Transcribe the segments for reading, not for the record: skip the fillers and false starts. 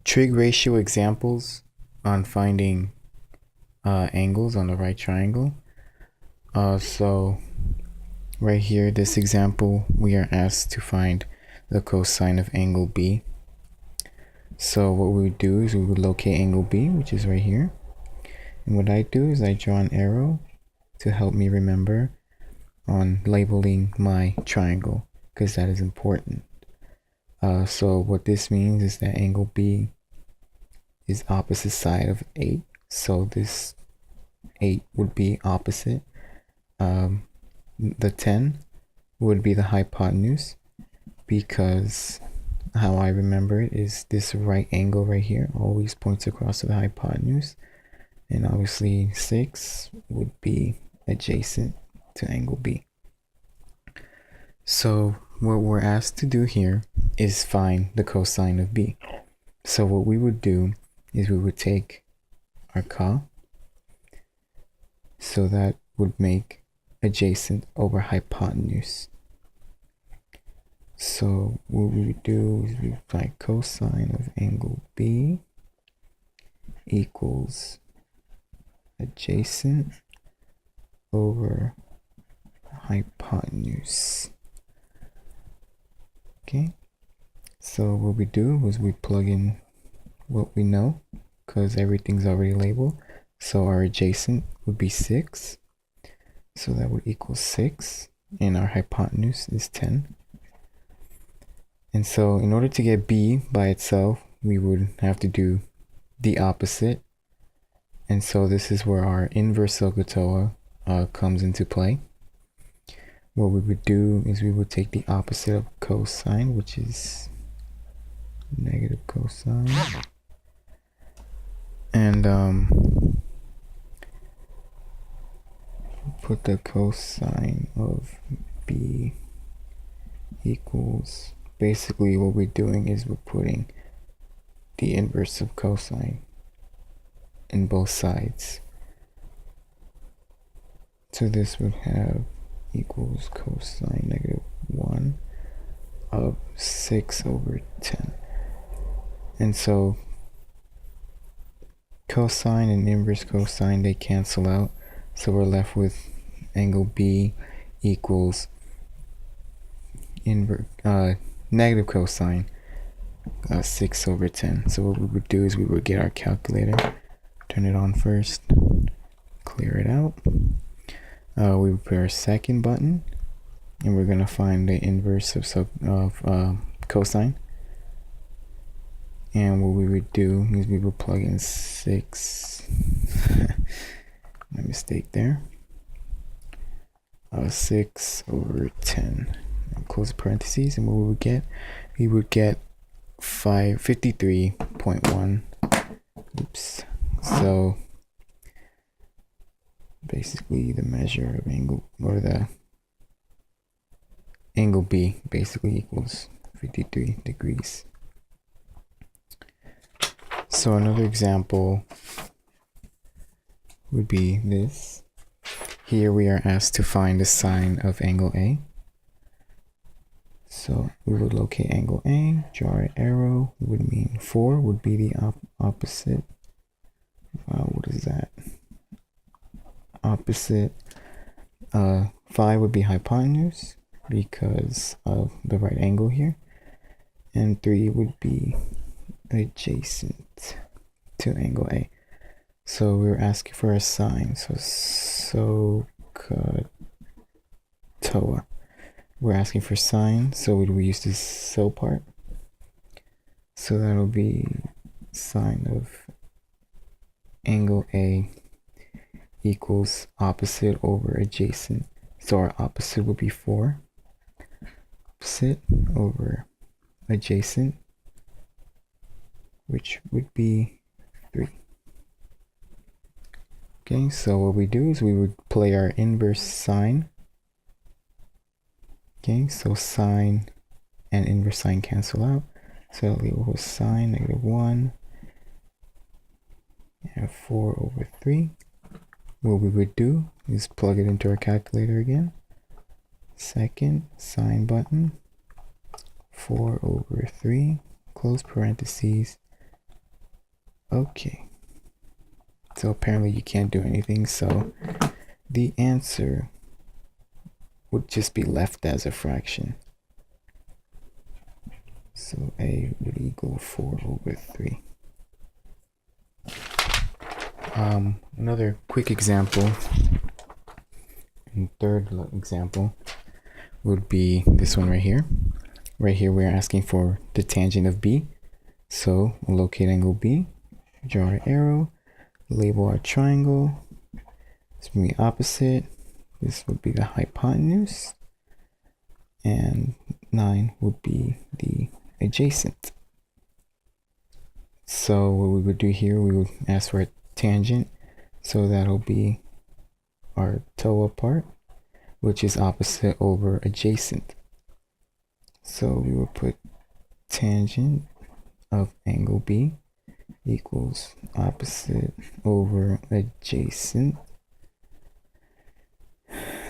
trig ratio examples on finding angles on the right triangle. So right here, this example, we are asked to find the cosine of angle B. So what we would do is we would locate angle B, which is right here. And what I do is I draw an arrow to help me remember on labeling my triangle, because that is important. So what this means is that angle B is opposite side of 8. So this 8 would be opposite. The 10 would be the hypotenuse, because how I remember it is this right angle right here always points across to the hypotenuse. And obviously 6 would be adjacent to angle B. So what we're asked to do here is find the cosine of B. So what we would do is we would take our cos, so that would make adjacent over hypotenuse. So what we would do is we find cosine of angle B equals adjacent over hypotenuse. Okay, so what we do is we plug in what we know, because everything's already labeled. So our adjacent would be 6, so that would equal 6, and our hypotenuse is 10. And so in order to get B by itself, we would have to do the opposite. And so this is where our inverse SOHCAHTOA comes into play. What we would do is we would take the opposite of cosine, which is negative cosine, and put the cosine of B equals, basically what we're doing is we're putting the inverse of cosine in both sides. So this would have equals cosine negative 1 of 6 over 10. And so cosine and inverse cosine, they cancel out. So we're left with angle B equals negative cosine 6 over 10. So what we would do is we would get our calculator, turn it on first, clear it out. We would put our second button, and we're going to find the inverse of cosine. And what we would do is we would plug in 6, my mistake there, 6 over 10, and close parentheses, and what we would get 53.1. Oops. So basically the measure of angle, or the angle B, basically equals 53 degrees. So another example would be this. Here we are asked to find the sine of angle A. So we would locate angle A, draw an arrow. It would mean 4 would be the opposite. What is that? Opposite. 5 would be hypotenuse, because of the right angle here. And 3 would be adjacent to angle A. So we're asking for a sine. So SOHCAHTOA. We're asking for sine, so we use this so part. So that'll be sine of angle A equals opposite over adjacent. So our opposite would be 4. Opposite over adjacent, which would be 3. Okay, so what we do is we would play our inverse sine. Okay, so sine and inverse sine cancel out. So it'll equal sine negative 1 and 4 over 3. What we would do is plug it into our calculator again. Second sine button, 4 over 3, close parentheses, Okay. So apparently you can't do anything, so the answer would just be left as a fraction. So a would equal 4/3. Another quick example, and third example, would be this one right here. Right here we're asking for the tangent of B. So we'll locate angle B, draw our arrow, label our triangle. This will be opposite. This would be the hypotenuse. And 9 would be the adjacent. So what we would do here, we would ask for a tangent. So that'll be our TOA part, which is opposite over adjacent. So we will put tangent of angle B equals opposite over adjacent.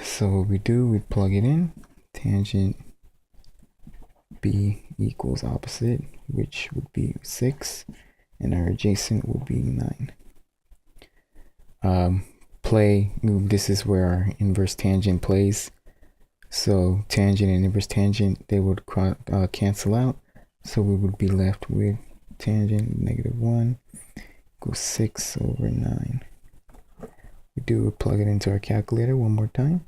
So what we do, we plug it in. Tangent B equals opposite, which would be 6, and our adjacent would be 9. This is where our inverse tangent plays. So tangent and inverse tangent, they would cancel out. So we would be left with tangent -1 equals 6/9. We do plug it into our calculator one more time.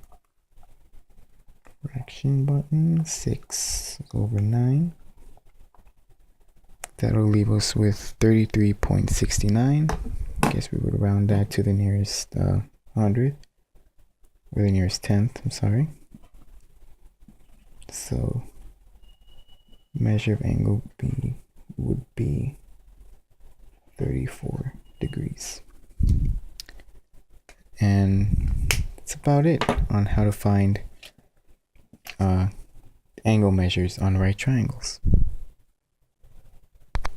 Fraction button, 6/9. That'll leave us with 33.69. I guess we would round that to the nearest 100th, or the nearest 10th, I'm sorry. So measure of angle B would be 34 degrees. And that's about it on how to find angle measures on right triangles.